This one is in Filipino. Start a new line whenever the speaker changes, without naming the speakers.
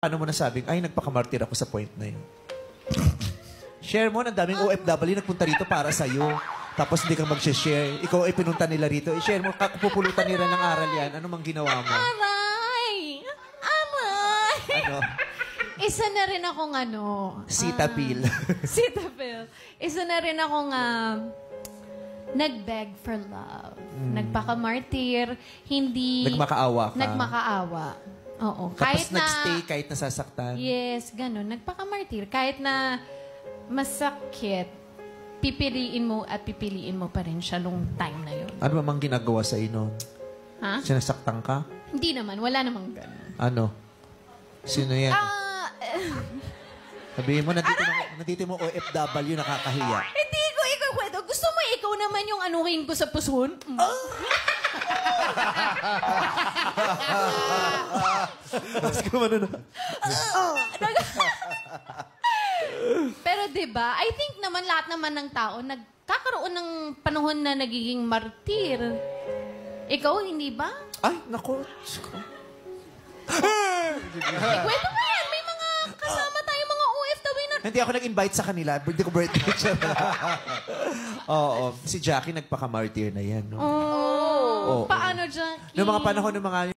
Paano mo nasabing, ay, nagpakamartir ako sa point na yun? Share mo, ang daming OFW nagpunta rito para sa'yo. Tapos hindi kang mag-share. Ikaw ay pinunta nila rito. I-share mo, pupulutan nila ng aral yan. Ano mang ginawa mo?
Aray! Aray!
Ano?
Isa na rin akong
Sitapil.
Sitapil. Isa na rin akong nag-beg for love. Nagpakamartir. Hindi...
Nagmakaawa ka.
Nagmakaawa. Oo.
Tapos nag-stay kahit nasasaktan.
Yes, ganun. Nagpakamartir. Kahit na masakit, pipiliin mo at pipiliin mo pa rin siya nung time na yun.
Ano ba mang ginagawa sa inon?
Ha?
Sinasaktan ka?
Hindi naman. Wala namang ganun.
Ano? Sino yan? Sabihin mo, nandito mo OFW, nakakahiya.
Hindi ko ikakwento. Gusto mo ikaw naman yung anuhin ko sa puson?
Mas kumano na.
Pero 'di ba? I think naman lahat naman ng tao nagkakaroon ng panahon na nagiging martir. Ikaw hindi ba?
Ay, nako.
Kwento mo yan. May mga kasama tayo mga OFW na...
Hindi ako nag-invite sa kanila. Hindi ko birthday siya. Oo. Si Jackie nagpaka-martyr na yan. No?
Oh.
Oo.
Paano, Jackie?
Noong mga panahon ng mga